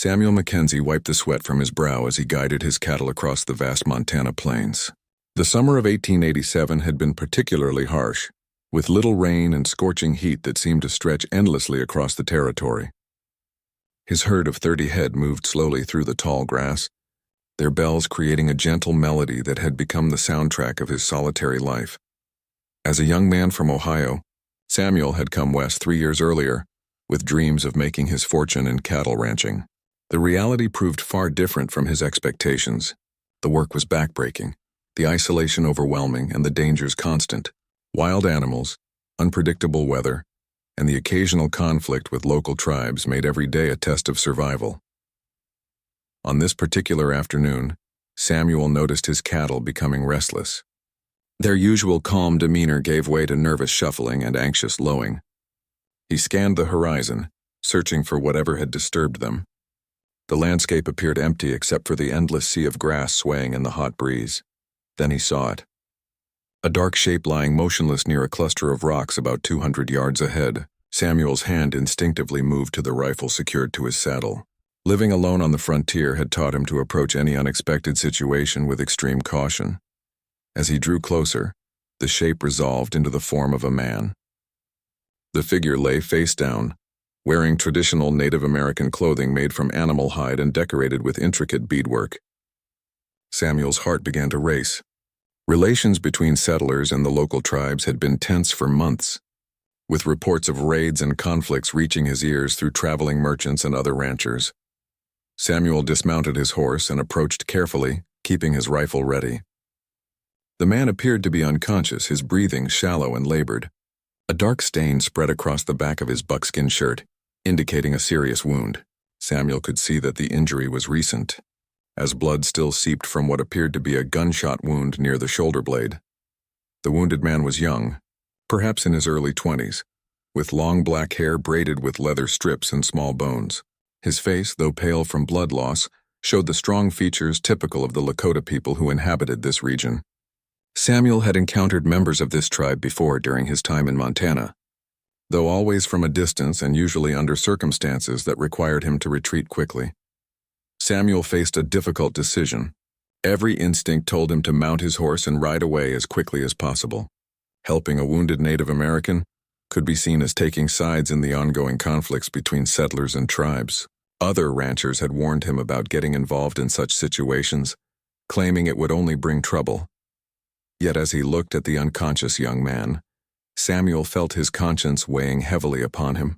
Samuel Mackenzie wiped the sweat from his brow as he guided his cattle across the vast Montana plains. The summer of 1887 had been particularly harsh, with little rain and scorching heat that seemed to stretch endlessly across the territory. His herd of 30 head moved slowly through the tall grass, their bells creating a gentle melody that had become the soundtrack of his solitary life. As a young man from Ohio, Samuel had come west 3 years earlier, with dreams of making his fortune in cattle ranching. The reality proved far different from his expectations. The work was backbreaking, the isolation overwhelming, and the dangers constant. Wild animals, unpredictable weather, and the occasional conflict with local tribes made every day a test of survival. On this particular afternoon, Samuel noticed his cattle becoming restless. Their usual calm demeanor gave way to nervous shuffling and anxious lowing. He scanned the horizon, searching for whatever had disturbed them. The landscape appeared empty except for the endless sea of grass swaying in the hot breeze. Then he saw it. A dark shape lying motionless near a cluster of rocks about 200 yards ahead. Samuel's hand instinctively moved to the rifle secured to his saddle. Living alone on the frontier had taught him to approach any unexpected situation with extreme caution. As he drew closer, the shape resolved into the form of a man. The figure lay face down, wearing traditional Native American clothing made from animal hide and decorated with intricate beadwork. Samuel's heart began to race. Relations between settlers and the local tribes had been tense for months, with reports of raids and conflicts reaching his ears through traveling merchants and other ranchers. Samuel dismounted his horse and approached carefully, keeping his rifle ready. The man appeared to be unconscious, his breathing shallow and labored. A dark stain spread across the back of his buckskin shirt, indicating a serious wound. Samuel could see that the injury was recent, as blood still seeped from what appeared to be a gunshot wound near the shoulder blade. The wounded man was young, perhaps in his early 20s, with long black hair braided with leather strips and small bones. His face, though pale from blood loss, showed the strong features typical of the Lakota people who inhabited this region. Samuel had encountered members of this tribe before during his time in Montana, though always from a distance and usually under circumstances that required him to retreat quickly. Samuel faced a difficult decision. Every instinct told him to mount his horse and ride away as quickly as possible. Helping a wounded Native American could be seen as taking sides in the ongoing conflicts between settlers and tribes. Other ranchers had warned him about getting involved in such situations, claiming it would only bring trouble. Yet as he looked at the unconscious young man, Samuel felt his conscience weighing heavily upon him.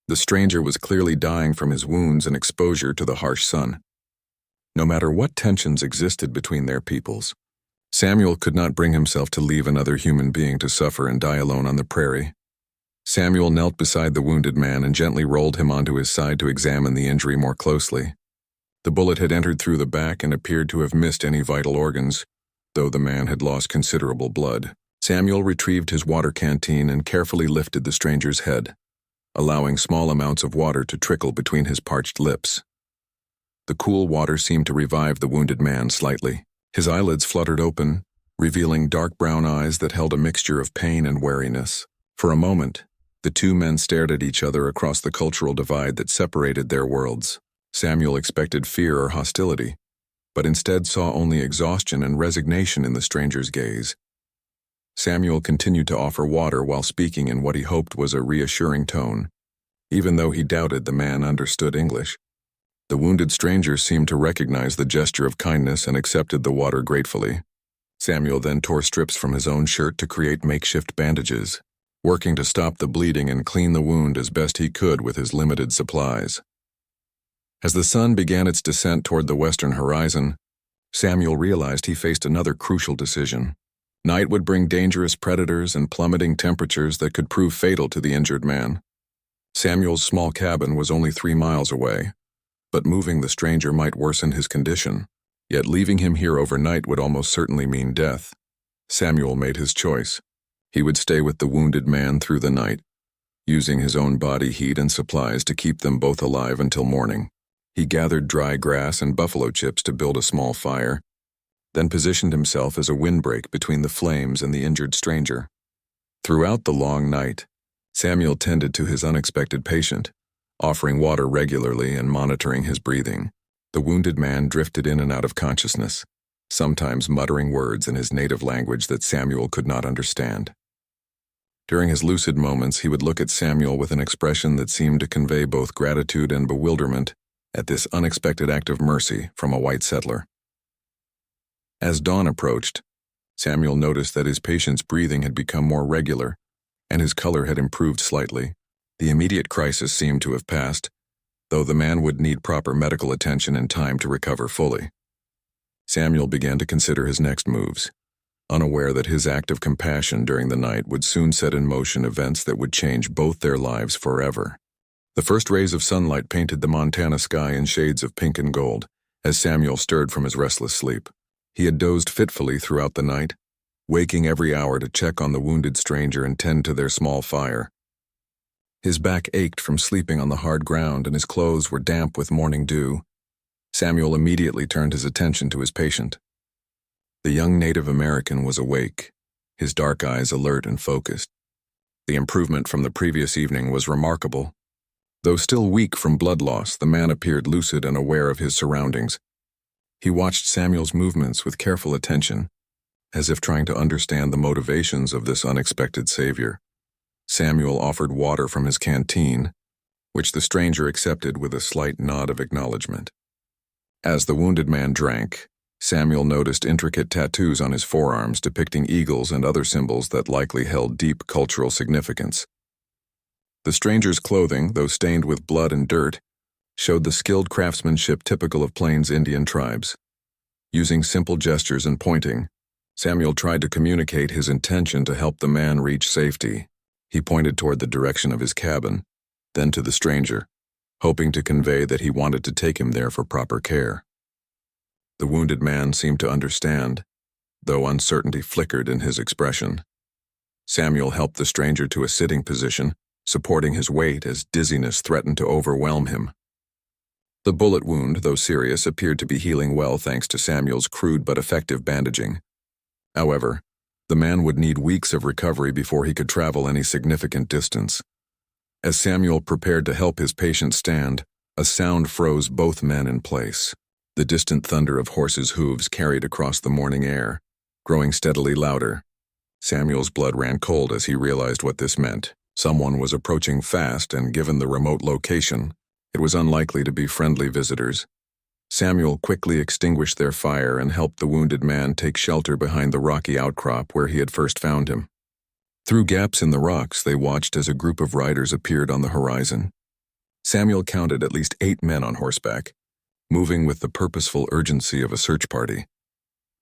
The stranger was clearly dying from his wounds and exposure to the harsh sun. No matter what tensions existed between their peoples, Samuel could not bring himself to leave another human being to suffer and die alone on the prairie. Samuel knelt beside the wounded man and gently rolled him onto his side to examine the injury more closely. The bullet had entered through the back and appeared to have missed any vital organs, though the man had lost considerable blood. Samuel retrieved his water canteen and carefully lifted the stranger's head, allowing small amounts of water to trickle between his parched lips. The cool water seemed to revive the wounded man slightly. His eyelids fluttered open, revealing dark brown eyes that held a mixture of pain and wariness. For a moment, the two men stared at each other across the cultural divide that separated their worlds. Samuel expected fear or hostility, but instead saw only exhaustion and resignation in the stranger's gaze. Samuel continued to offer water while speaking in what he hoped was a reassuring tone, even though he doubted the man understood English. The wounded stranger seemed to recognize the gesture of kindness and accepted the water gratefully. Samuel then tore strips from his own shirt to create makeshift bandages, working to stop the bleeding and clean the wound as best he could with his limited supplies. As the sun began its descent toward the western horizon, Samuel realized he faced another crucial decision. Night would bring dangerous predators and plummeting temperatures that could prove fatal to the injured man. Samuel's small cabin was only 3 miles away, but moving the stranger might worsen his condition. Yet leaving him here overnight would almost certainly mean death. Samuel made his choice. He would stay with the wounded man through the night, using his own body heat and supplies to keep them both alive until morning. He gathered dry grass and buffalo chips to build a small fire, then positioned himself as a windbreak between the flames and the injured stranger. Throughout the long night, Samuel tended to his unexpected patient, offering water regularly and monitoring his breathing. The wounded man drifted in and out of consciousness, sometimes muttering words in his native language that Samuel could not understand. During his lucid moments, he would look at Samuel with an expression that seemed to convey both gratitude and bewilderment at this unexpected act of mercy from a white settler. As dawn approached, Samuel noticed that his patient's breathing had become more regular, and his color had improved slightly. The immediate crisis seemed to have passed, though the man would need proper medical attention and time to recover fully. Samuel began to consider his next moves, unaware that his act of compassion during the night would soon set in motion events that would change both their lives forever. The first rays of sunlight painted the Montana sky in shades of pink and gold as Samuel stirred from his restless sleep. He had dozed fitfully throughout the night, waking every hour to check on the wounded stranger and tend to their small fire. His back ached from sleeping on the hard ground and his clothes were damp with morning dew. Samuel immediately turned his attention to his patient. The young Native American was awake, his dark eyes alert and focused. The improvement from the previous evening was remarkable. Though still weak from blood loss, the man appeared lucid and aware of his surroundings. He watched Samuel's movements with careful attention, as if trying to understand the motivations of this unexpected savior. Samuel offered water from his canteen, which the stranger accepted with a slight nod of acknowledgement. As the wounded man drank, Samuel noticed intricate tattoos on his forearms depicting eagles and other symbols that likely held deep cultural significance. The stranger's clothing, though stained with blood and dirt, showed the skilled craftsmanship typical of Plains Indian tribes. Using simple gestures and pointing, Samuel tried to communicate his intention to help the man reach safety. He pointed toward the direction of his cabin, then to the stranger, hoping to convey that he wanted to take him there for proper care. The wounded man seemed to understand, though uncertainty flickered in his expression. Samuel helped the stranger to a sitting position, supporting his weight as dizziness threatened to overwhelm him. The bullet wound, though serious, appeared to be healing well thanks to Samuel's crude but effective bandaging. However, the man would need weeks of recovery before he could travel any significant distance. As Samuel prepared to help his patient stand, a sound froze both men in place. The distant thunder of horses' hooves carried across the morning air, growing steadily louder. Samuel's blood ran cold as he realized what this meant. Someone was approaching fast, and given the remote location, it was unlikely to be friendly visitors. Samuel quickly extinguished their fire and helped the wounded man take shelter behind the rocky outcrop where he had first found him. Through gaps in the rocks, they watched as a group of riders appeared on the horizon. Samuel counted at least 8 men on horseback, moving with the purposeful urgency of a search party.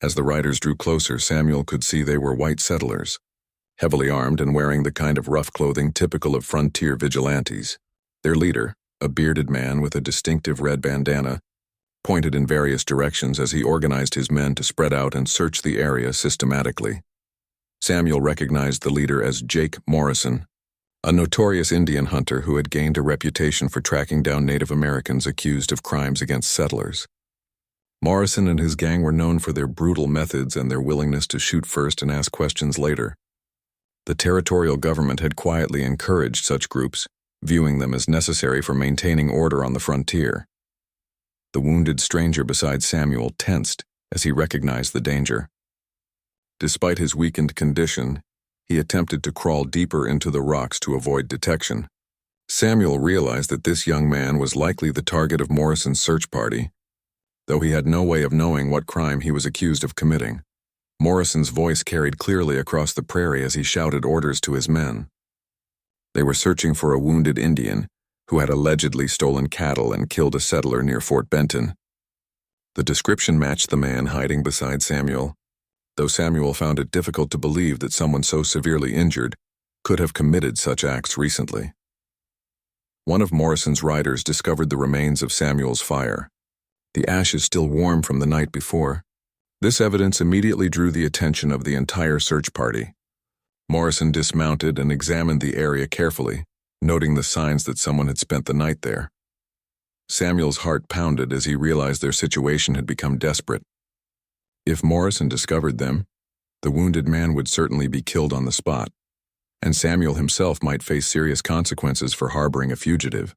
As the riders drew closer, Samuel could see they were white settlers, heavily armed and wearing the kind of rough clothing typical of frontier vigilantes. Their leader, a bearded man with a distinctive red bandana, pointed in various directions as he organized his men to spread out and search the area systematically. Samuel recognized the leader as Jake Morrison, a notorious Indian hunter who had gained a reputation for tracking down Native Americans accused of crimes against settlers. Morrison and his gang were known for their brutal methods and their willingness to shoot first and ask questions later. The territorial government had quietly encouraged such groups, viewing them as necessary for maintaining order on the frontier. The wounded stranger beside Samuel tensed as he recognized the danger. Despite his weakened condition, he attempted to crawl deeper into the rocks to avoid detection. Samuel realized that this young man was likely the target of Morrison's search party, though he had no way of knowing what crime he was accused of committing. Morrison's voice carried clearly across the prairie as he shouted orders to his men. They were searching for a wounded Indian who had allegedly stolen cattle and killed a settler near Fort Benton. The description matched the man hiding beside Samuel, though Samuel found it difficult to believe that someone so severely injured could have committed such acts recently. One of Morrison's riders discovered the remains of Samuel's fire, the ashes still warm from the night before. This evidence immediately drew the attention of the entire search party. Morrison dismounted and examined the area carefully, noting the signs that someone had spent the night there. Samuel's heart pounded as he realized their situation had become desperate. If Morrison discovered them, the wounded man would certainly be killed on the spot, and Samuel himself might face serious consequences for harboring a fugitive.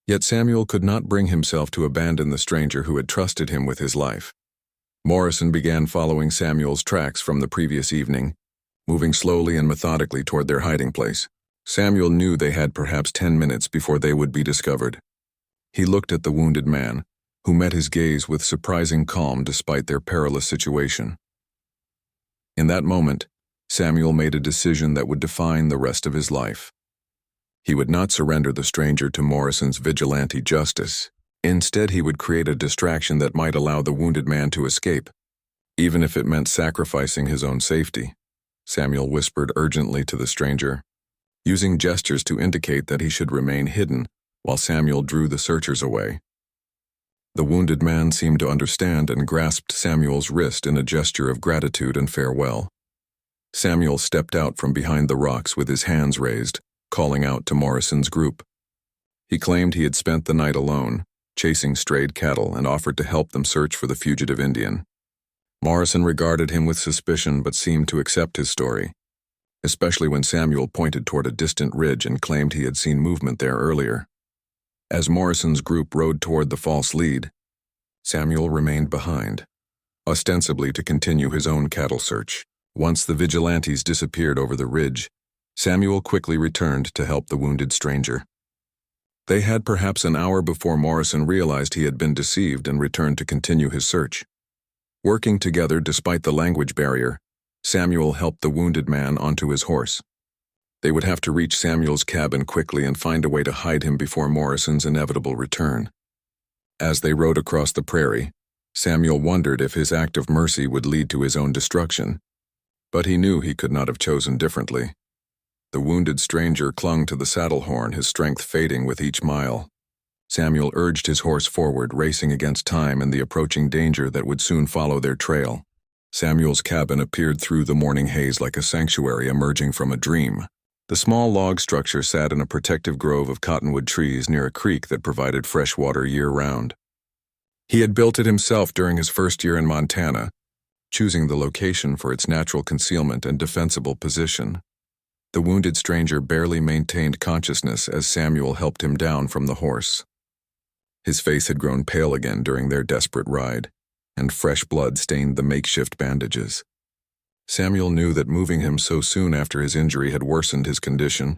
Yet Samuel could not bring himself to abandon the stranger who had trusted him with his life. Morrison began following Samuel's tracks from the previous evening, moving slowly and methodically toward their hiding place. Samuel knew they had perhaps 10 minutes before they would be discovered. He looked at the wounded man, who met his gaze with surprising calm despite their perilous situation. In that moment, Samuel made a decision that would define the rest of his life. He would not surrender the stranger to Morrison's vigilante justice. Instead, he would create a distraction that might allow the wounded man to escape, even if it meant sacrificing his own safety. Samuel whispered urgently to the stranger, using gestures to indicate that he should remain hidden while Samuel drew the searchers away. The wounded man seemed to understand and grasped Samuel's wrist in a gesture of gratitude and farewell. Samuel stepped out from behind the rocks with his hands raised, calling out to Morrison's group. He claimed he had spent the night alone, chasing strayed cattle, and offered to help them search for the fugitive Indian. Morrison regarded him with suspicion but seemed to accept his story, especially when Samuel pointed toward a distant ridge and claimed he had seen movement there earlier. As Morrison's group rode toward the false lead, Samuel remained behind, ostensibly to continue his own cattle search. Once the vigilantes disappeared over the ridge, Samuel quickly returned to help the wounded stranger. They had perhaps an hour before Morrison realized he had been deceived and returned to continue his search. Working together despite the language barrier, Samuel helped the wounded man onto his horse. They would have to reach Samuel's cabin quickly and find a way to hide him before Morrison's inevitable return. As they rode across the prairie, Samuel wondered if his act of mercy would lead to his own destruction, but he knew he could not have chosen differently. The wounded stranger clung to the saddle horn, his strength fading with each mile. Samuel urged his horse forward, racing against time and the approaching danger that would soon follow their trail. Samuel's cabin appeared through the morning haze like a sanctuary emerging from a dream. The small log structure sat in a protective grove of cottonwood trees near a creek that provided fresh water year-round. He had built it himself during his first year in Montana, choosing the location for its natural concealment and defensible position. The wounded stranger barely maintained consciousness as Samuel helped him down from the horse. His face had grown pale again during their desperate ride, and fresh blood stained the makeshift bandages. Samuel knew that moving him so soon after his injury had worsened his condition,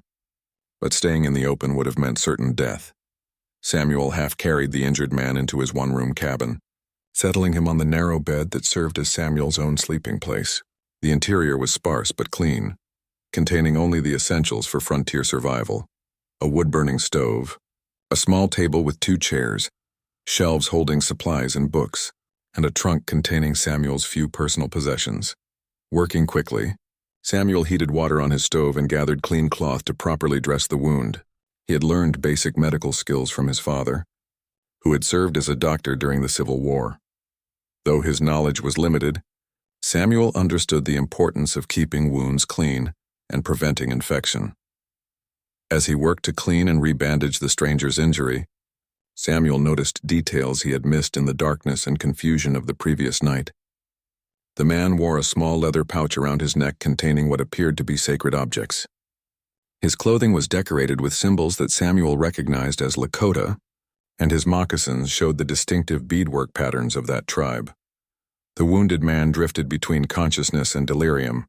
but staying in the open would have meant certain death. Samuel half-carried the injured man into his one-room cabin, settling him on the narrow bed that served as Samuel's own sleeping place. The interior was sparse but clean, containing only the essentials for frontier survival: a wood-burning stove, a small table with 2 chairs, shelves holding supplies and books, and a trunk containing Samuel's few personal possessions. Working quickly, Samuel heated water on his stove and gathered clean cloth to properly dress the wound. He had learned basic medical skills from his father, who had served as a doctor during the Civil War. Though his knowledge was limited, Samuel understood the importance of keeping wounds clean and preventing infection. As he worked to clean and rebandage the stranger's injury, Samuel noticed details he had missed in the darkness and confusion of the previous night. The man wore a small leather pouch around his neck containing what appeared to be sacred objects. His clothing was decorated with symbols that Samuel recognized as Lakota, and his moccasins showed the distinctive beadwork patterns of that tribe. The wounded man drifted between consciousness and delirium,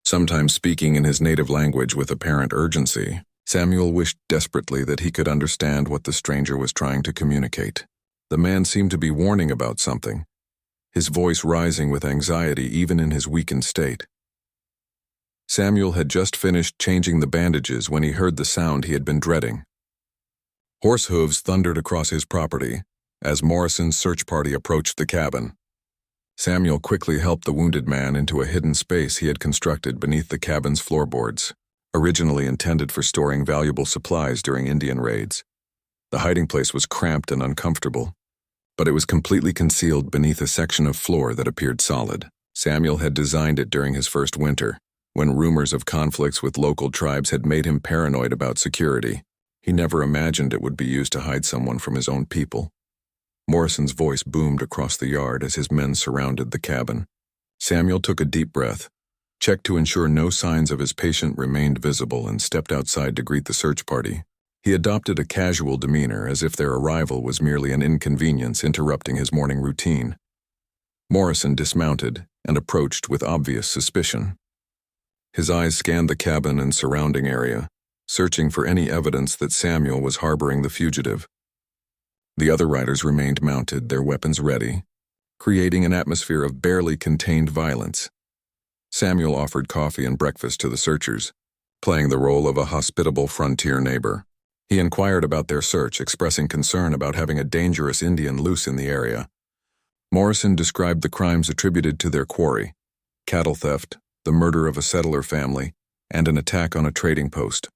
sometimes speaking in his native language with apparent urgency. Samuel wished desperately that he could understand what the stranger was trying to communicate. The man seemed to be warning about something, his voice rising with anxiety even in his weakened state. Samuel had just finished changing the bandages when he heard the sound he had been dreading. Horse hooves thundered across his property as Morrison's search party approached the cabin. Samuel quickly helped the wounded man into a hidden space he had constructed beneath the cabin's floorboards, originally intended for storing valuable supplies during Indian raids. The hiding place was cramped and uncomfortable, but it was completely concealed beneath a section of floor that appeared solid. Samuel had designed it during his first winter, when rumors of conflicts with local tribes had made him paranoid about security. He never imagined it would be used to hide someone from his own people. Morrison's voice boomed across the yard as his men surrounded the cabin. Samuel took a deep breath, checked to ensure no signs of his patient remained visible, and stepped outside to greet the search party. He adopted a casual demeanor as if their arrival was merely an inconvenience interrupting his morning routine. Morrison dismounted and approached with obvious suspicion. His eyes scanned the cabin and surrounding area, searching for any evidence that Samuel was harboring the fugitive. The other riders remained mounted, their weapons ready, creating an atmosphere of barely contained violence. Samuel offered coffee and breakfast to the searchers, playing the role of a hospitable frontier neighbor. He inquired about their search, expressing concern about having a dangerous Indian loose in the area. Morrison described the crimes attributed to their quarry: cattle theft, the murder of a settler family, and an attack on a trading post.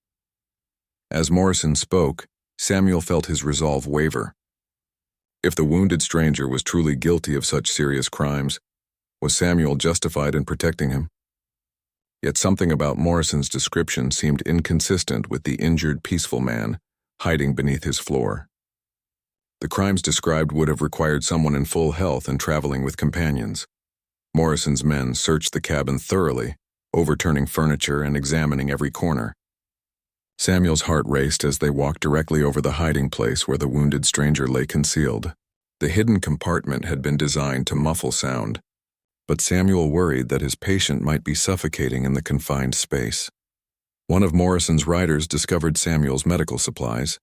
As Morrison spoke, Samuel felt his resolve waver. If the wounded stranger was truly guilty of such serious crimes, was Samuel justified in protecting him? Yet something about Morrison's description seemed inconsistent with the injured, peaceful man hiding beneath his floor. The crimes described would have required someone in full health and traveling with companions. Morrison's men searched the cabin thoroughly, overturning furniture and examining every corner. Samuel's heart raced as they walked directly over the hiding place where the wounded stranger lay concealed. The hidden compartment had been designed to muffle sound, but Samuel worried that his patient might be suffocating in the confined space. One of Morrison's riders discovered Samuel's medical supplies,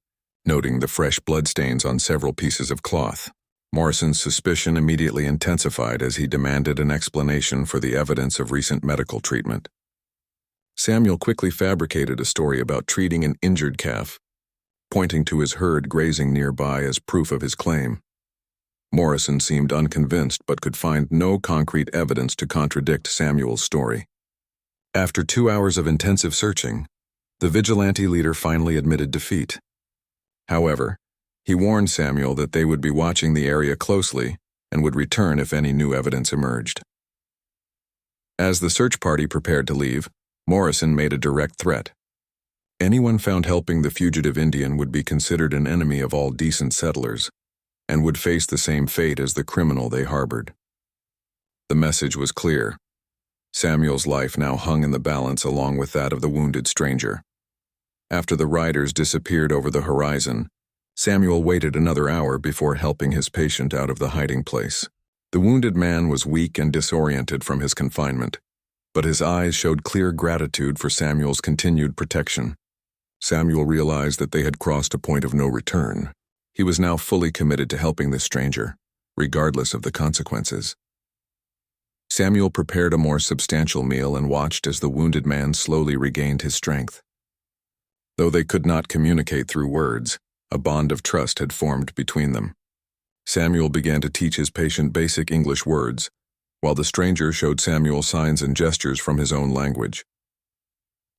noting the fresh bloodstains on several pieces of cloth. Morrison's suspicion immediately intensified as he demanded an explanation for the evidence of recent medical treatment. Samuel quickly fabricated a story about treating an injured calf, pointing to his herd grazing nearby as proof of his claim. Morrison seemed unconvinced but could find no concrete evidence to contradict Samuel's story. After 2 hours of intensive searching, the vigilante leader finally admitted defeat. However, he warned Samuel that they would be watching the area closely and would return if any new evidence emerged. As the search party prepared to leave, Morrison made a direct threat. Anyone found helping the fugitive Indian would be considered an enemy of all decent settlers and would face the same fate as the criminal they harbored. The message was clear. Samuel's life now hung in the balance along with that of the wounded stranger. After the riders disappeared over the horizon, Samuel waited another hour before helping his patient out of the hiding place. The wounded man was weak and disoriented from his confinement, but his eyes showed clear gratitude for Samuel's continued protection. Samuel realized that they had crossed a point of no return. He was now fully committed to helping this stranger, regardless of the consequences. Samuel prepared a more substantial meal and watched as the wounded man slowly regained his strength. Though they could not communicate through words, a bond of trust had formed between them. Samuel began to teach his patient basic English words, while the stranger showed Samuel signs and gestures from his own language.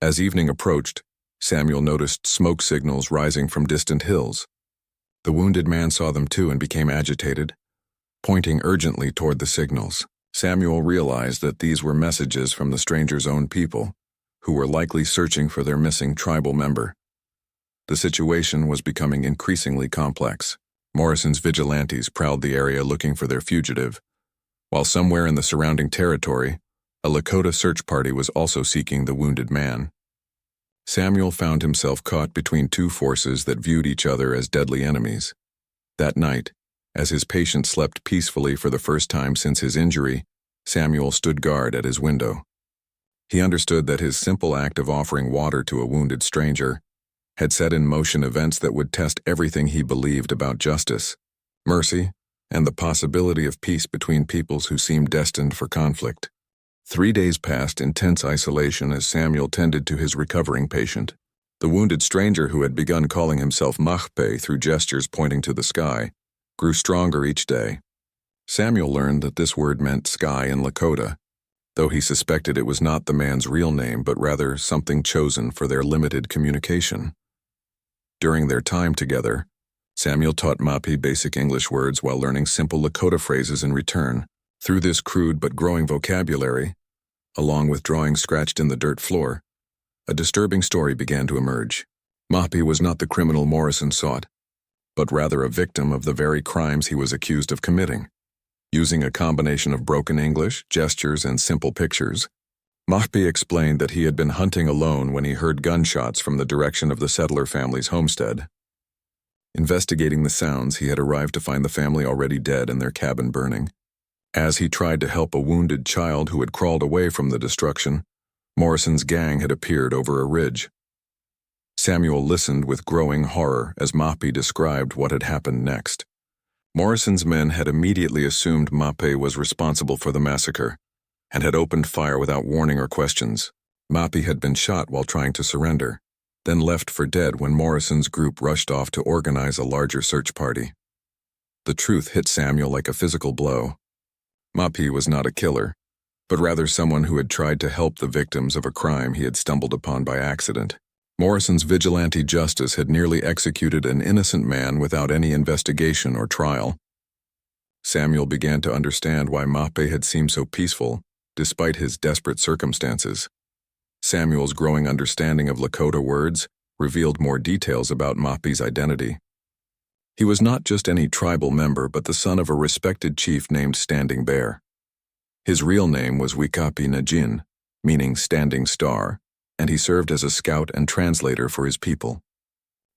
As evening approached, Samuel noticed smoke signals rising from distant hills. The wounded man saw them too and became agitated, pointing urgently toward the signals. Samuel realized that these were messages from the stranger's own people, who were likely searching for their missing tribal member. The situation was becoming increasingly complex. Morrison's vigilantes prowled the area looking for their fugitive, while somewhere in the surrounding territory, a Lakota search party was also seeking the wounded man. Samuel found himself caught between two forces that viewed each other as deadly enemies. That night, as his patient slept peacefully for the first time since his injury, Samuel stood guard at his window. He understood that his simple act of offering water to a wounded stranger had set in motion events that would test everything he believed about justice, mercy, and the possibility of peace between peoples who seemed destined for conflict. 3 days passed in tense isolation as Samuel tended to his recovering patient. The wounded stranger, who had begun calling himself Mahpe through gestures pointing to the sky, grew stronger each day. Samuel learned that this word meant sky in Lakota, though he suspected it was not the man's real name but rather something chosen for their limited communication. During their time together, Samuel taught Mahpe basic English words while learning simple Lakota phrases in return. Through this crude but growing vocabulary, along with drawings scratched in the dirt floor, a disturbing story began to emerge. Mahpe was not the criminal Morrison sought, but rather a victim of the very crimes he was accused of committing. Using a combination of broken English, gestures, and simple pictures, Mahpi explained that he had been hunting alone when he heard gunshots from the direction of the settler family's homestead. Investigating the sounds, he had arrived to find the family already dead and their cabin burning. As he tried to help a wounded child who had crawled away from the destruction, Morrison's gang had appeared over a ridge. Samuel listened with growing horror as Mahpi described what had happened next. Morrison's men had immediately assumed Mahpi was responsible for the massacre and had opened fire without warning or questions. Mahpi had been shot while trying to surrender, then left for dead when Morrison's group rushed off to organize a larger search party. The truth hit Samuel like a physical blow. Mahpi was not a killer, but rather someone who had tried to help the victims of a crime he had stumbled upon by accident. Morrison's vigilante justice had nearly executed an innocent man without any investigation or trial. Samuel began to understand why Mahpi had seemed so peaceful, despite his desperate circumstances. Samuel's growing understanding of Lakota words revealed more details about Mahpi's identity. He was not just any tribal member, but the son of a respected chief named Standing Bear. His real name was Wikapi Najin, meaning Standing Star, and he served as a scout and translator for his people.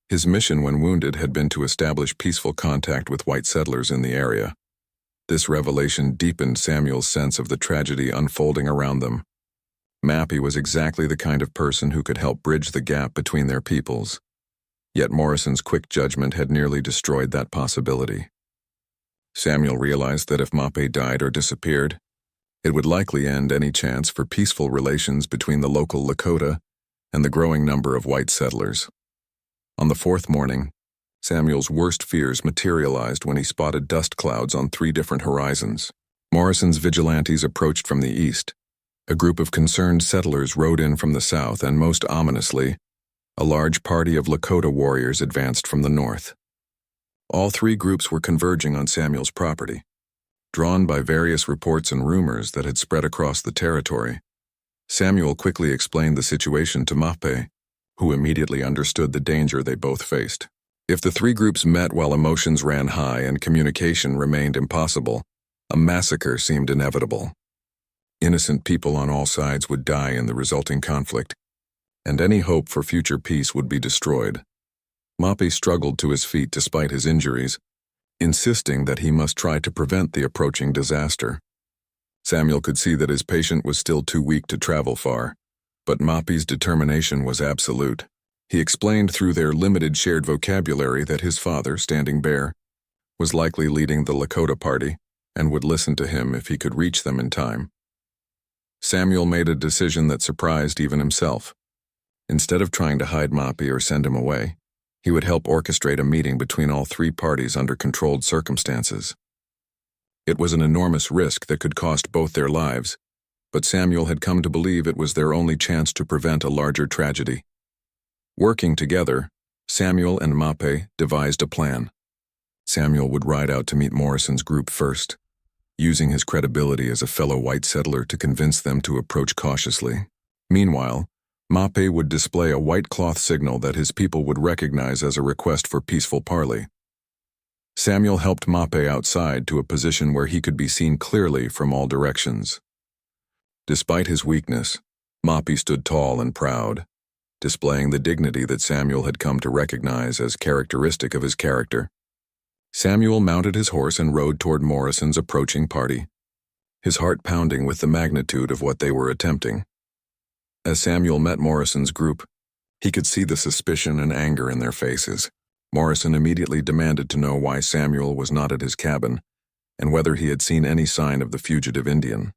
His mission when wounded had been to establish peaceful contact with white settlers in the area. This revelation deepened Samuel's sense of the tragedy unfolding around them. Mahpi was exactly the kind of person who could help bridge the gap between their peoples. Yet Morrison's quick judgment had nearly destroyed that possibility. Samuel realized that if Mahpi died or disappeared, it would likely end any chance for peaceful relations between the local Lakota and the growing number of white settlers. On the fourth morning, Samuel's worst fears materialized when he spotted dust clouds on 3 different horizons. Morrison's vigilantes approached from the east. A group of concerned settlers rode in from the south, and most ominously, a large party of Lakota warriors advanced from the north. All 3 groups were converging on Samuel's property. Drawn by various reports and rumors that had spread across the territory, Samuel quickly explained the situation to Mahpi, who immediately understood the danger they both faced. If the 3 groups met while emotions ran high and communication remained impossible, a massacre seemed inevitable. Innocent people on all sides would die in the resulting conflict, and any hope for future peace would be destroyed. Mahpi struggled to his feet despite his injuries, insisting that he must try to prevent the approaching disaster. Samuel could see that his patient was still too weak to travel far, but Mahpi's determination was absolute. He explained through their limited shared vocabulary that his father, Standing Bear, was likely leading the Lakota party and would listen to him if he could reach them in time. Samuel made a decision that surprised even himself. Instead of trying to hide Mahpi or send him away, he would help orchestrate a meeting between all 3 parties under controlled circumstances. It was an enormous risk that could cost both their lives, but Samuel had come to believe it was their only chance to prevent a larger tragedy. Working together, Samuel and Mahpi devised a plan. Samuel would ride out to meet Morrison's group first, using his credibility as a fellow white settler to convince them to approach cautiously. Meanwhile, Mahpi would display a white cloth signal that his people would recognize as a request for peaceful parley. Samuel helped Mahpi outside to a position where he could be seen clearly from all directions. Despite his weakness, Mahpi stood tall and proud, displaying the dignity that Samuel had come to recognize as characteristic of his character. Samuel mounted his horse and rode toward Morrison's approaching party, his heart pounding with the magnitude of what they were attempting. As Samuel met Morrison's group, he could see the suspicion and anger in their faces. Morrison immediately demanded to know why Samuel was not at his cabin and whether he had seen any sign of the fugitive Indian.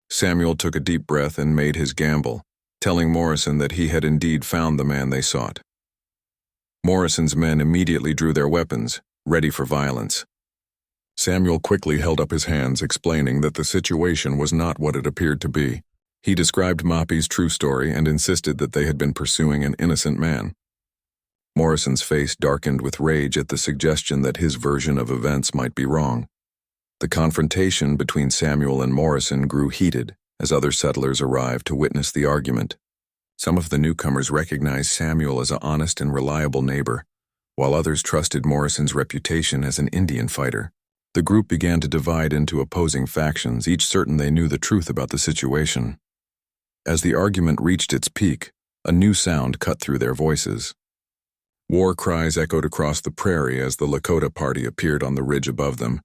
Samuel took a deep breath and made his gamble, telling Morrison that he had indeed found the man they sought. Morrison's men immediately drew their weapons, ready for violence. Samuel quickly held up his hands, explaining that the situation was not what it appeared to be. He described Mahpi's true story and insisted that they had been pursuing an innocent man. Morrison's face darkened with rage at the suggestion that his version of events might be wrong. The confrontation between Samuel and Morrison grew heated as other settlers arrived to witness the argument. Some of the newcomers recognized Samuel as an honest and reliable neighbor, while others trusted Morrison's reputation as an Indian fighter. The group began to divide into opposing factions, each certain they knew the truth about the situation. As the argument reached its peak, a new sound cut through their voices. War cries echoed across the prairie as the Lakota party appeared on the ridge above them,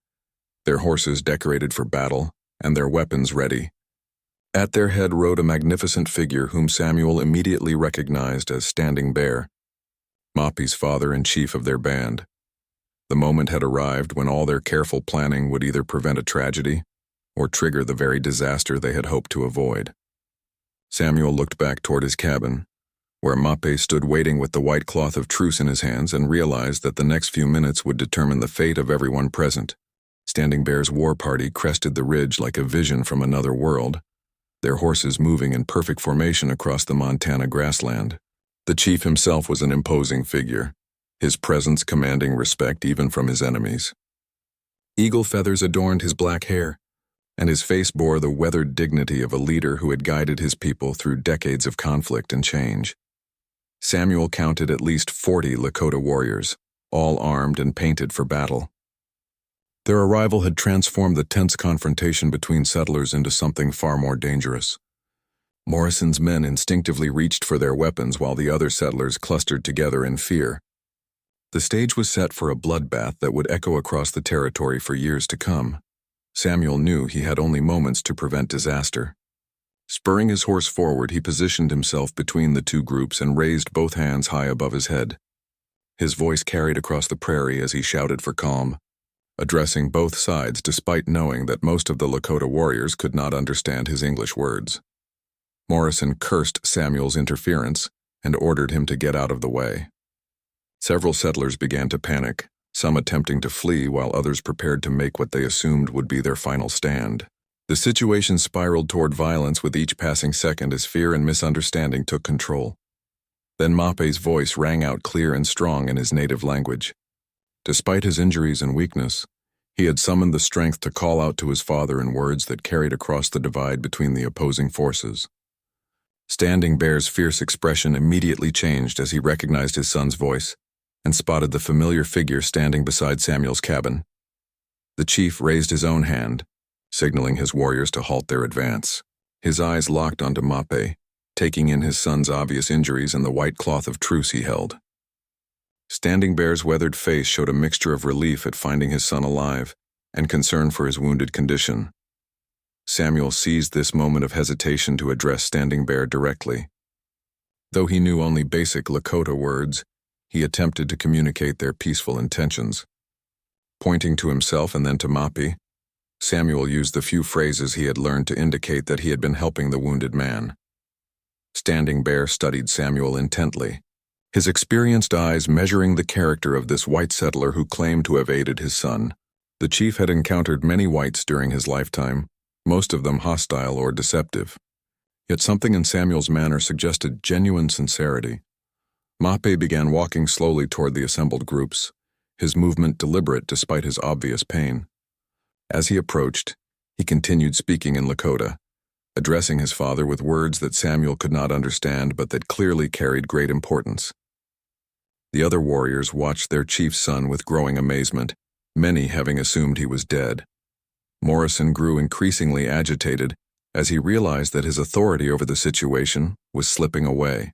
their horses decorated for battle and their weapons ready. At their head rode a magnificent figure whom Samuel immediately recognized as Standing Bear, Moppy's father and chief of their band. The moment had arrived when all their careful planning would either prevent a tragedy or trigger the very disaster they had hoped to avoid. Samuel looked back toward his cabin, where Moppy stood waiting with the white cloth of truce in his hands, and realized that the next few minutes would determine the fate of everyone present. Standing Bear's war party crested the ridge like a vision from another world, their horses moving in perfect formation across the Montana grassland. The chief himself was an imposing figure, his presence commanding respect even from his enemies. Eagle feathers adorned his black hair, and his face bore the weathered dignity of a leader who had guided his people through decades of conflict and change. Samuel counted at least 40 Lakota warriors, all armed and painted for battle. Their arrival had transformed the tense confrontation between settlers into something far more dangerous. Morrison's men instinctively reached for their weapons while the other settlers clustered together in fear. The stage was set for a bloodbath that would echo across the territory for years to come. Samuel knew he had only moments to prevent disaster. Spurring his horse forward, he positioned himself between the two groups and raised both hands high above his head. His voice carried across the prairie as he shouted for calm, addressing both sides despite knowing that most of the Lakota warriors could not understand his English words. Morrison cursed Samuel's interference and ordered him to get out of the way. Several settlers began to panic, some attempting to flee while others prepared to make what they assumed would be their final stand. The situation spiraled toward violence with each passing second as fear and misunderstanding took control. Then Moppy's voice rang out clear and strong in his native language. Despite his injuries and weakness, he had summoned the strength to call out to his father in words that carried across the divide between the opposing forces. Standing Bear's fierce expression immediately changed as he recognized his son's voice and spotted the familiar figure standing beside Samuel's cabin. The chief raised his own hand, signaling his warriors to halt their advance. His eyes locked onto Moppy, taking in his son's obvious injuries and the white cloth of truce he held. Standing Bear's weathered face showed a mixture of relief at finding his son alive and concern for his wounded condition. Samuel seized this moment of hesitation to address Standing Bear directly. Though he knew only basic Lakota words, he attempted to communicate their peaceful intentions. Pointing to himself and then to Moppy, Samuel used the few phrases he had learned to indicate that he had been helping the wounded man. Standing Bear studied Samuel intently, his experienced eyes measuring the character of this white settler who claimed to have aided his son. The chief had encountered many whites during his lifetime, most of them hostile or deceptive. Yet something in Samuel's manner suggested genuine sincerity. Moppy began walking slowly toward the assembled groups, his movement deliberate despite his obvious pain. As he approached, he continued speaking in Lakota, addressing his father with words that Samuel could not understand but that clearly carried great importance. The other warriors watched their chief's son with growing amazement, many having assumed he was dead. Morrison grew increasingly agitated as he realized that his authority over the situation was slipping away.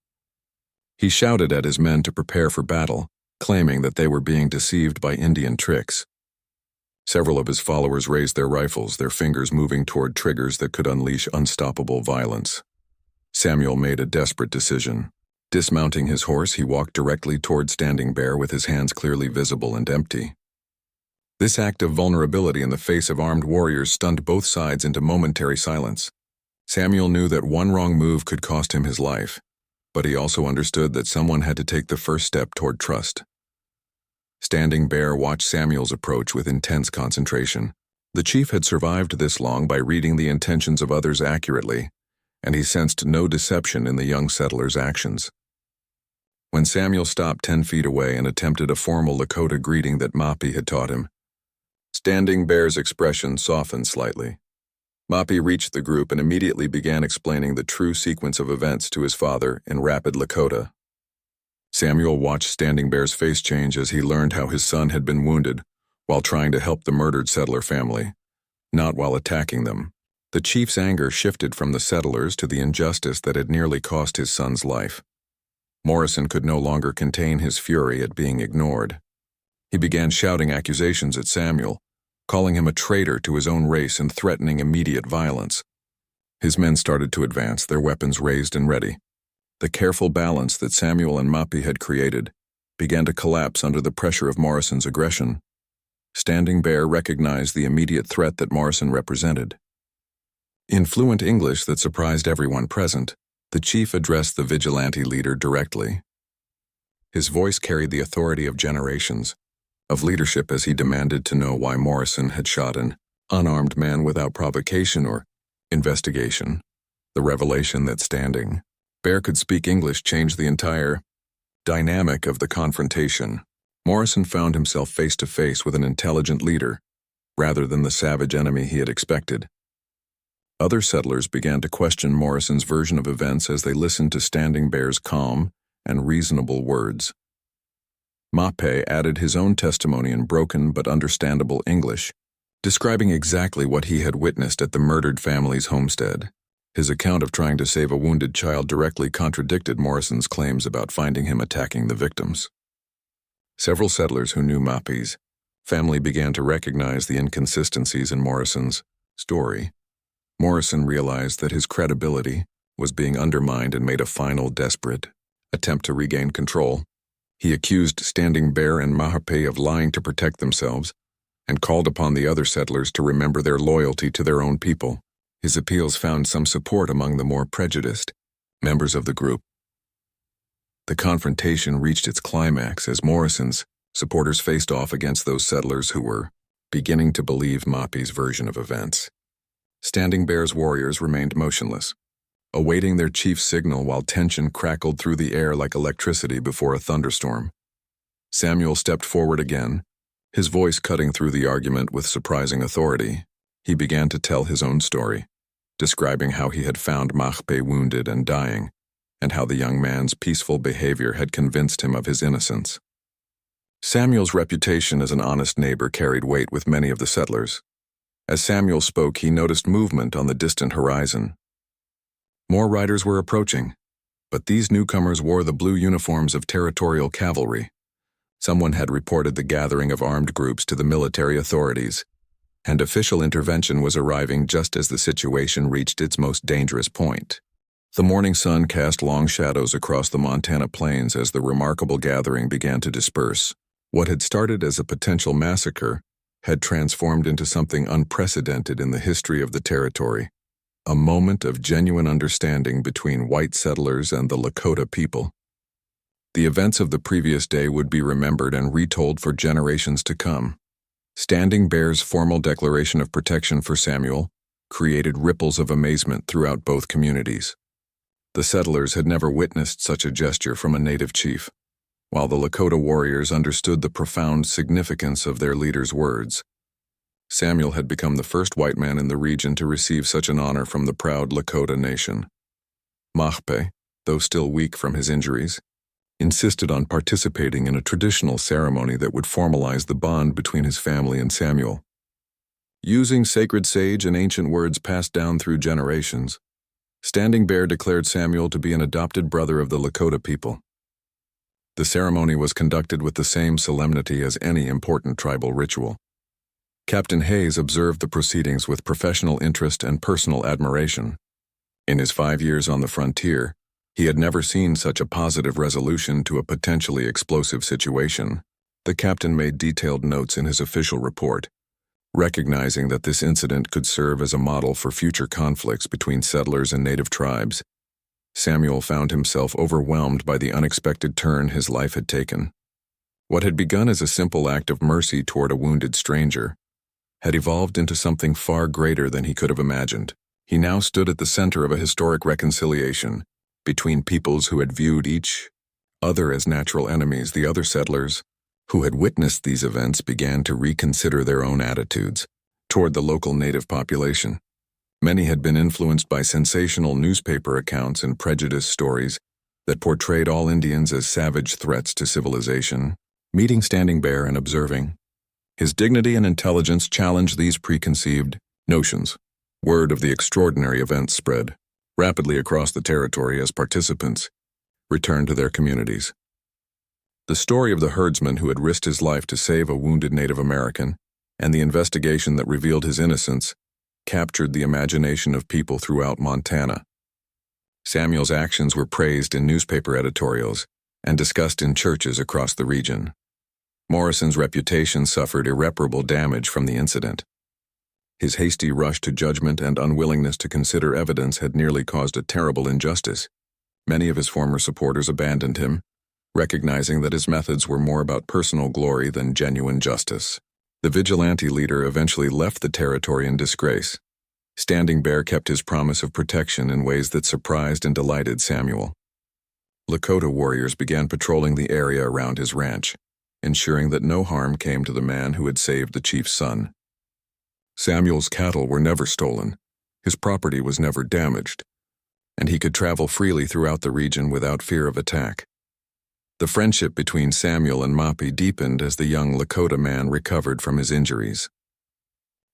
He shouted at his men to prepare for battle, claiming that they were being deceived by Indian tricks. Several of his followers raised their rifles, their fingers moving toward triggers that could unleash unstoppable violence. Samuel made a desperate decision. Dismounting his horse, he walked directly toward Standing Bear with his hands clearly visible and empty. This act of vulnerability in the face of armed warriors stunned both sides into momentary silence. Samuel knew that one wrong move could cost him his life, but he also understood that someone had to take the first step toward trust. Standing Bear watched Samuel's approach with intense concentration. The chief had survived this long by reading the intentions of others accurately, and he sensed no deception in the young settler's actions. When Samuel stopped 10 feet away and attempted a formal Lakota greeting that Moppy had taught him, Standing Bear's expression softened slightly. Moppy reached the group and immediately began explaining the true sequence of events to his father in rapid Lakota. Samuel watched Standing Bear's face change as he learned how his son had been wounded while trying to help the murdered settler family, not while attacking them. The chief's anger shifted from the settlers to the injustice that had nearly cost his son's life. Morrison could no longer contain his fury at being ignored. He began shouting accusations at Samuel, calling him a traitor to his own race and threatening immediate violence. His men started to advance, their weapons raised and ready. The careful balance that Samuel and Mapi had created began to collapse under the pressure of Morrison's aggression. Standing Bear recognized the immediate threat that Morrison represented. In fluent English that surprised everyone present, the chief addressed the vigilante leader directly. His voice carried the authority of generations, of leadership, as he demanded to know why Morrison had shot an unarmed man without provocation or investigation. The revelation that Standing Bear could speak English changed the entire dynamic of the confrontation. Morrison found himself face to face with an intelligent leader, rather than the savage enemy he had expected. Other settlers began to question Morrison's version of events as they listened to Standing Bear's calm and reasonable words. Mape added his own testimony in broken but understandable English, describing exactly what he had witnessed at the murdered family's homestead. His account of trying to save a wounded child directly contradicted Morrison's claims about finding him attacking the victims. Several settlers who knew Mape's family began to recognize the inconsistencies in Morrison's story. Morrison realized that his credibility was being undermined and made a final, desperate attempt to regain control. He accused Standing Bear and Mahape of lying to protect themselves and called upon the other settlers to remember their loyalty to their own people. His appeals found some support among the more prejudiced members of the group. The confrontation reached its climax as Morrison's supporters faced off against those settlers who were beginning to believe Mape's version of events. Standing Bear's warriors remained motionless, awaiting their chief's signal while tension crackled through the air like electricity before a thunderstorm. Samuel stepped forward again, his voice cutting through the argument with surprising authority. He began to tell his own story, describing how he had found Mape wounded and dying, and how the young man's peaceful behavior had convinced him of his innocence. Samuel's reputation as an honest neighbor carried weight with many of the settlers. As Samuel spoke, he noticed movement on the distant horizon. More riders were approaching, but these newcomers wore the blue uniforms of territorial cavalry. Someone had reported the gathering of armed groups to the military authorities, and official intervention was arriving just as the situation reached its most dangerous point. The morning sun cast long shadows across the Montana plains as the remarkable gathering began to disperse. What had started as a potential massacre had transformed into something unprecedented in the history of the territory, a moment of genuine understanding between white settlers and the Lakota people. The events of the previous day would be remembered and retold for generations to come. Standing Bear's formal declaration of protection for Samuel created ripples of amazement throughout both communities. The settlers had never witnessed such a gesture from a native chief, while the Lakota warriors understood the profound significance of their leader's words. Samuel had become the first white man in the region to receive such an honor from the proud Lakota nation. Mape, though still weak from his injuries, insisted on participating in a traditional ceremony that would formalize the bond between his family and Samuel. Using sacred sage and ancient words passed down through generations, Standing Bear declared Samuel to be an adopted brother of the Lakota people. The ceremony was conducted with the same solemnity as any important tribal ritual. Captain Hayes observed the proceedings with professional interest and personal admiration. In his 5 years on the frontier, he had never seen such a positive resolution to a potentially explosive situation. The captain made detailed notes in his official report, recognizing that this incident could serve as a model for future conflicts between settlers and native tribes. Samuel found himself overwhelmed by the unexpected turn his life had taken. What had begun as a simple act of mercy toward a wounded stranger had evolved into something far greater than he could have imagined. He now stood at the center of a historic reconciliation between peoples who had viewed each other as natural enemies. The other settlers who had witnessed these events began to reconsider their own attitudes toward the local native population. Many had been influenced by sensational newspaper accounts and prejudiced stories that portrayed all Indians as savage threats to civilization. Meeting Standing Bear and observing his dignity and intelligence challenged these preconceived notions. Word of the extraordinary event spread rapidly across the territory as participants returned to their communities. The story of the herdsman who had risked his life to save a wounded Native American and the investigation that revealed his innocence captured the imagination of people throughout Montana. Samuel's actions were praised in newspaper editorials and discussed in churches across the region. Morrison's reputation suffered irreparable damage from the incident. His hasty rush to judgment and unwillingness to consider evidence had nearly caused a terrible injustice. Many of his former supporters abandoned him, recognizing that his methods were more about personal glory than genuine justice. The vigilante leader eventually left the territory in disgrace. Standing Bear kept his promise of protection in ways that surprised and delighted Samuel. Lakota warriors began patrolling the area around his ranch, ensuring that no harm came to the man who had saved the chief's son. Samuel's cattle were never stolen, his property was never damaged, and he could travel freely throughout the region without fear of attack. The friendship between Samuel and Moppy deepened as the young Lakota man recovered from his injuries.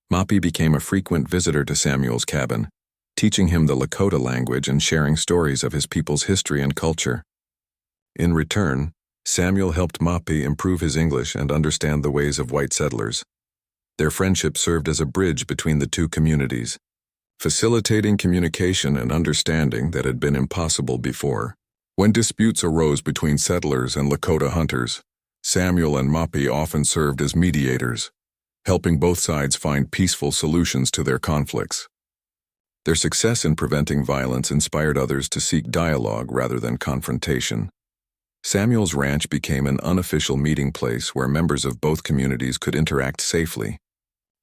Moppy became a frequent visitor to Samuel's cabin, teaching him the Lakota language and sharing stories of his people's history and culture. In return, Samuel helped Moppy improve his English and understand the ways of white settlers. Their friendship served as a bridge between the two communities, facilitating communication and understanding that had been impossible before. When disputes arose between settlers and Lakota hunters, Samuel and Moppy often served as mediators, helping both sides find peaceful solutions to their conflicts. Their success in preventing violence inspired others to seek dialogue rather than confrontation. Samuel's ranch became an unofficial meeting place where members of both communities could interact safely.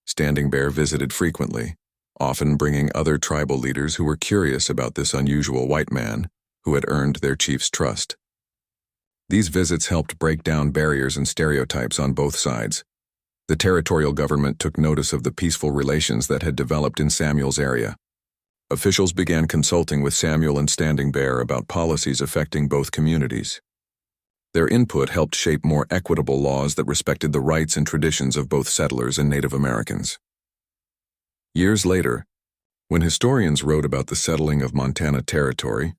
Standing Bear visited frequently, often bringing other tribal leaders who were curious about this unusual white man who had earned their chief's trust. These visits helped break down barriers and stereotypes on both sides. The territorial government took notice of the peaceful relations that had developed in Samuel's area. Officials began consulting with Samuel and Standing Bear about policies affecting both communities. Their input helped shape more equitable laws that respected the rights and traditions of both settlers and Native Americans. Years later, when historians wrote about the settling of Montana territory,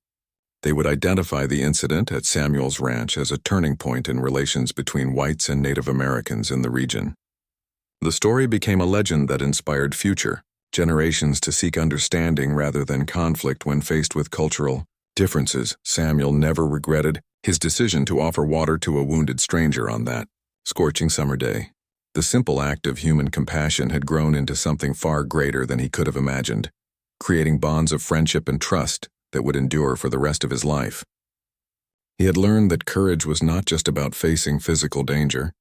they would identify the incident at Samuel's ranch as a turning point in relations between whites and Native Americans in the region. The story became a legend that inspired future generations to seek understanding rather than conflict when faced with cultural differences. Samuel never regretted his decision to offer water to a wounded stranger on that scorching summer day. The simple act of human compassion had grown into something far greater than he could have imagined, creating bonds of friendship and trust that would endure for the rest of his life. He had learned that courage was not just about facing physical danger,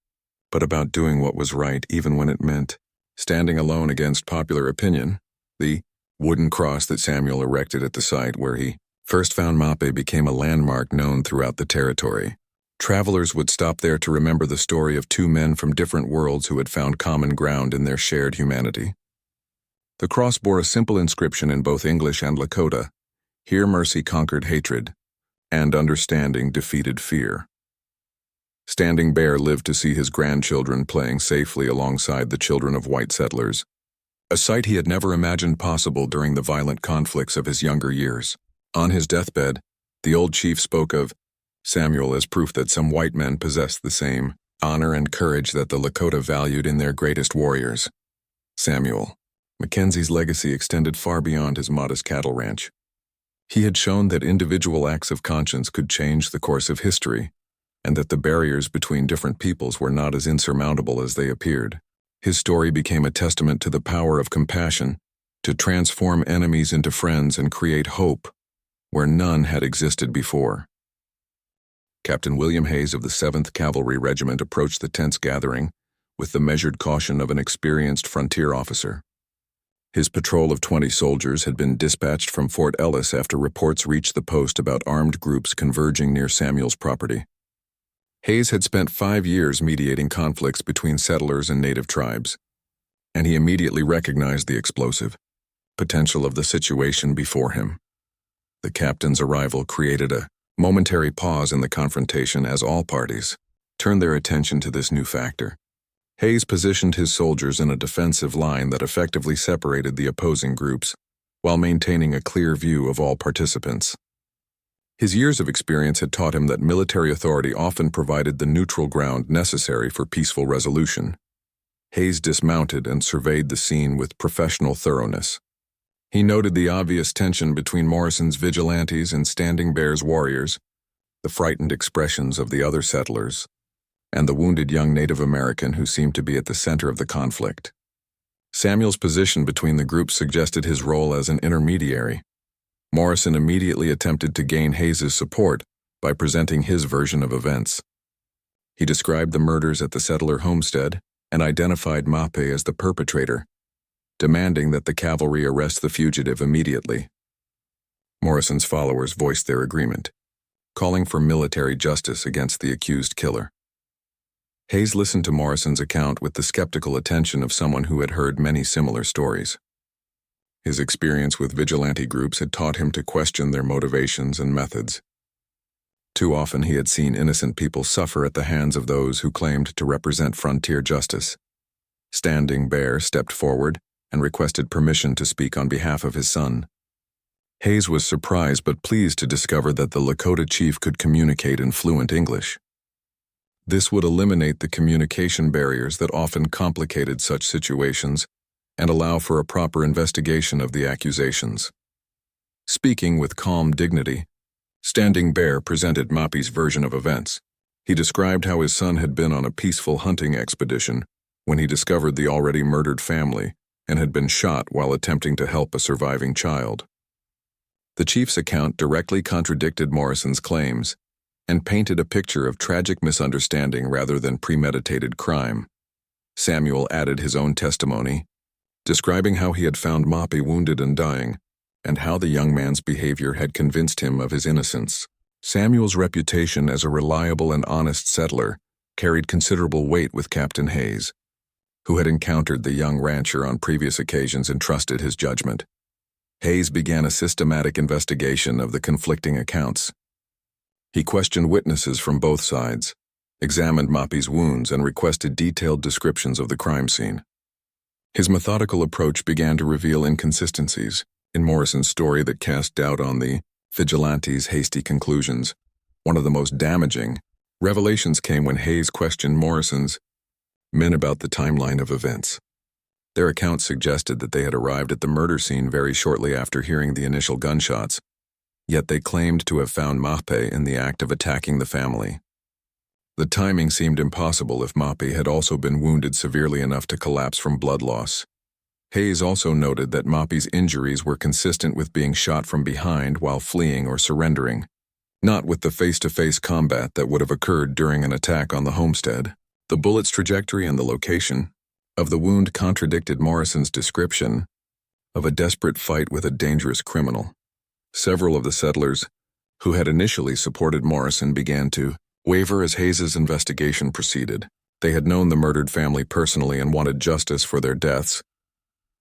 but about doing what was right even when it meant standing alone against popular opinion. The wooden cross that Samuel erected at the site where he first found Moppy became a landmark known throughout the territory. Travelers would stop there to remember the story of two men from different worlds who had found common ground in their shared humanity. The cross bore a simple inscription in both English and Lakota: "Here mercy conquered hatred, and understanding defeated fear." Standing Bear lived to see his grandchildren playing safely alongside the children of white settlers, a sight he had never imagined possible during the violent conflicts of his younger years. On his deathbed, the old chief spoke of Samuel as proof that some white men possessed the same honor and courage that the Lakota valued in their greatest warriors. Samuel Mackenzie's legacy extended far beyond his modest cattle ranch. He had shown that individual acts of conscience could change the course of history, and that the barriers between different peoples were not as insurmountable as they appeared. His story became a testament to the power of compassion, to transform enemies into friends and create hope where none had existed before. Captain William Hayes of the 7th Cavalry Regiment approached the tense gathering with the measured caution of an experienced frontier officer. His patrol of 20 soldiers had been dispatched from Fort Ellis after reports reached the post about armed groups converging near Samuel's property. Hayes had spent 5 years mediating conflicts between settlers and native tribes, and he immediately recognized the explosive potential of the situation before him. The captain's arrival created a momentary pause in the confrontation as all parties turned their attention to this new factor. Hayes positioned his soldiers in a defensive line that effectively separated the opposing groups, while maintaining a clear view of all participants. His years of experience had taught him that military authority often provided the neutral ground necessary for peaceful resolution. Hayes dismounted and surveyed the scene with professional thoroughness. He noted the obvious tension between Morrison's vigilantes and Standing Bear's warriors, the frightened expressions of the other settlers, and the wounded young Native American who seemed to be at the center of the conflict. Samuel's position between the groups suggested his role as an intermediary. Morrison immediately attempted to gain Hayes's support by presenting his version of events. He described the murders at the settler homestead and identified Mape as the perpetrator, demanding that the cavalry arrest the fugitive immediately. Morrison's followers voiced their agreement, calling for military justice against the accused killer. Hayes listened to Morrison's account with the skeptical attention of someone who had heard many similar stories. His experience with vigilante groups had taught him to question their motivations and methods. Too often he had seen innocent people suffer at the hands of those who claimed to represent frontier justice. Standing Bear stepped forward and requested permission to speak on behalf of his son. Hayes was surprised but pleased to discover that the Lakota chief could communicate in fluent English. This would eliminate the communication barriers that often complicated such situations and allow for a proper investigation of the accusations. Speaking with calm dignity, Standing Bear presented Mape's version of events. He described how his son had been on a peaceful hunting expedition when he discovered the already murdered family and had been shot while attempting to help a surviving child. The chief's account directly contradicted Morrison's claims and painted a picture of tragic misunderstanding rather than premeditated crime. Samuel added his own testimony, describing how he had found Mape wounded and dying, and how the young man's behavior had convinced him of his innocence. Samuel's reputation as a reliable and honest settler carried considerable weight with Captain Hayes, who had encountered the young rancher on previous occasions and trusted his judgment. Hayes began a systematic investigation of the conflicting accounts. He questioned witnesses from both sides, examined Mape's wounds, and requested detailed descriptions of the crime scene. His methodical approach began to reveal inconsistencies in Morrison's story that cast doubt on the vigilantes' hasty conclusions. One of the most damaging revelations came when Hayes questioned Morrison's men about the timeline of events. Their accounts suggested that they had arrived at the murder scene very shortly after hearing the initial gunshots, yet they claimed to have found Mape in the act of attacking the family. The timing seemed impossible if Mape had also been wounded severely enough to collapse from blood loss. Hayes also noted that Mape's injuries were consistent with being shot from behind while fleeing or surrendering, not with the face-to-face combat that would have occurred during an attack on the homestead. The bullet's trajectory and the location of the wound contradicted Morrison's description of a desperate fight with a dangerous criminal. Several of the settlers who had initially supported Morrison began to waver as Hayes's investigation proceeded. They had known the murdered family personally and wanted justice for their deaths,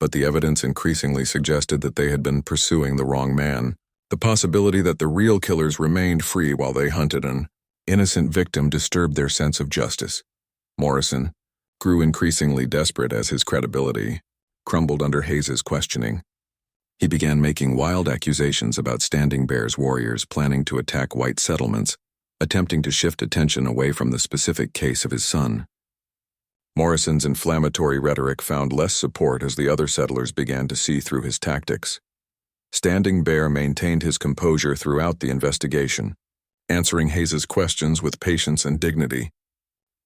but the evidence increasingly suggested that they had been pursuing the wrong man. The possibility that the real killers remained free while they hunted an innocent victim disturbed their sense of justice. Morrison grew increasingly desperate as his credibility crumbled under Hayes's questioning. He began making wild accusations about Standing Bear's warriors planning to attack white settlements, attempting to shift attention away from the specific case of his son. Morrison's inflammatory rhetoric found less support as the other settlers began to see through his tactics. Standing Bear maintained his composure throughout the investigation, answering Hayes's questions with patience and dignity.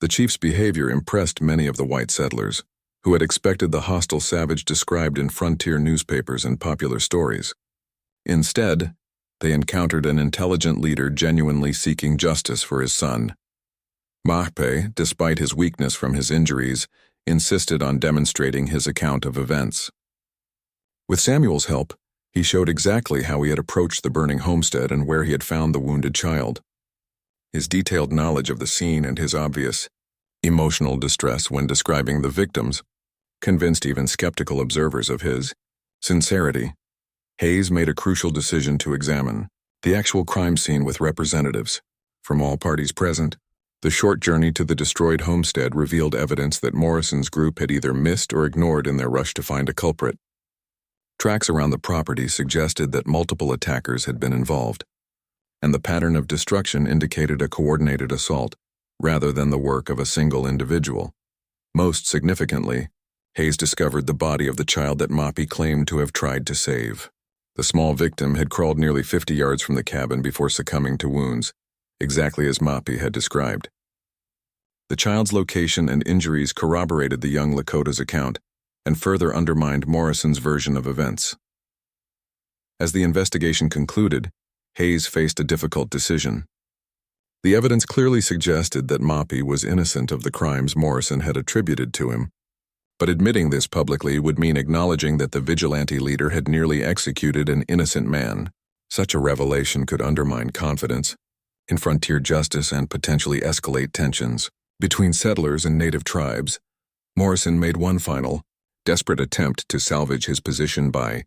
The chief's behavior impressed many of the white settlers, who had expected the hostile savage described in frontier newspapers and popular stories. Instead, they encountered an intelligent leader genuinely seeking justice for his son. Mape, despite his weakness from his injuries, insisted on demonstrating his account of events. With Samuel's help, he showed exactly how he had approached the burning homestead and where he had found the wounded child. His detailed knowledge of the scene and his obvious emotional distress when describing the victims convinced even skeptical observers of his sincerity. Hayes made a crucial decision to examine the actual crime scene with representatives from all parties present. The short journey to the destroyed homestead revealed evidence that Morrison's group had either missed or ignored in their rush to find a culprit. Tracks around the property suggested that multiple attackers had been involved, and the pattern of destruction indicated a coordinated assault, rather than the work of a single individual. Most significantly, Hayes discovered the body of the child that Moppy claimed to have tried to save. The small victim had crawled nearly 50 yards from the cabin before succumbing to wounds, exactly as Moppy had described. The child's location and injuries corroborated the young Lakota's account and further undermined Morrison's version of events. As the investigation concluded, Hayes faced a difficult decision. The evidence clearly suggested that Moppy was innocent of the crimes Morrison had attributed to him, but admitting this publicly would mean acknowledging that the vigilante leader had nearly executed an innocent man. Such a revelation could undermine confidence in frontier justice and potentially escalate tensions between settlers and native tribes. Morrison made one final, desperate attempt to salvage his position by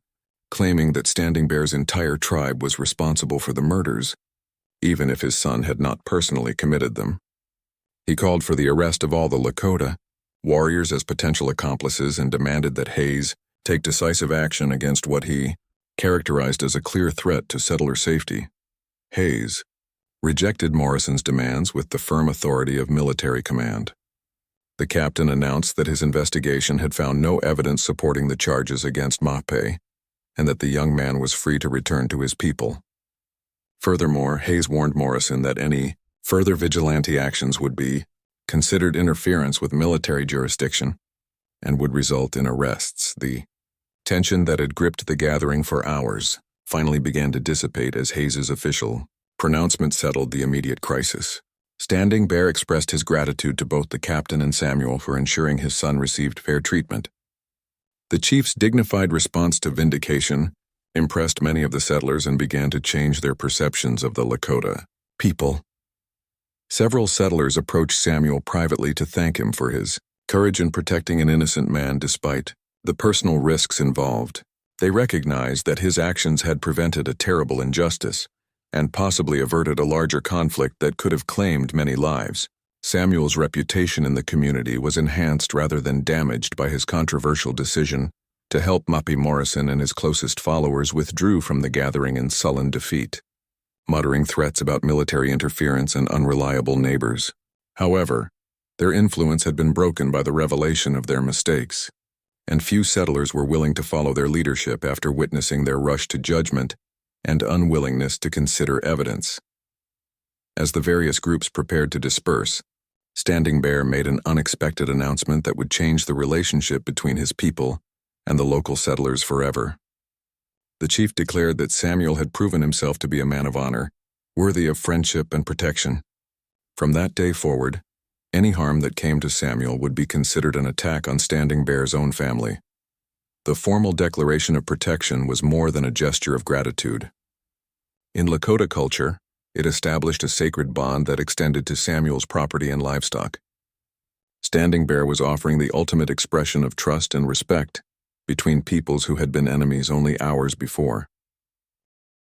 claiming that Standing Bear's entire tribe was responsible for the murders, even if his son had not personally committed them. He called for the arrest of all the Lakota warriors as potential accomplices and demanded that Hayes take decisive action against what he characterized as a clear threat to settler safety. Hayes rejected Morrison's demands with the firm authority of military command. The captain announced that his investigation had found no evidence supporting the charges against Moppy, and that the young man was free to return to his people. Furthermore, Hayes warned Morrison that any further vigilante actions would be considered interference with military jurisdiction and would result in arrests. The tension that had gripped the gathering for hours finally began to dissipate as Hayes's official pronouncement settled the immediate crisis. Standing Bear expressed his gratitude to both the captain and Samuel for ensuring his son received fair treatment. The chief's dignified response to vindication impressed many of the settlers and began to change their perceptions of the Lakota people. Several settlers approached Samuel privately to thank him for his courage in protecting an innocent man despite the personal risks involved. They recognized that his actions had prevented a terrible injustice and possibly averted a larger conflict that could have claimed many lives. Samuel's reputation in the community was enhanced rather than damaged by his controversial decision to help Moppy. Morrison and his closest followers withdrew from the gathering in sullen defeat, muttering threats about military interference and unreliable neighbors. However, their influence had been broken by the revelation of their mistakes, and few settlers were willing to follow their leadership after witnessing their rush to judgment and unwillingness to consider evidence. As the various groups prepared to disperse, Standing Bear made an unexpected announcement that would change the relationship between his people and the local settlers forever. The chief declared that Samuel had proven himself to be a man of honor, worthy of friendship and protection. From that day forward, any harm that came to Samuel would be considered an attack on Standing Bear's own family. The formal declaration of protection was more than a gesture of gratitude. In Lakota culture, it established a sacred bond that extended to Samuel's property and livestock. Standing Bear was offering the ultimate expression of trust and respect between peoples who had been enemies only hours before.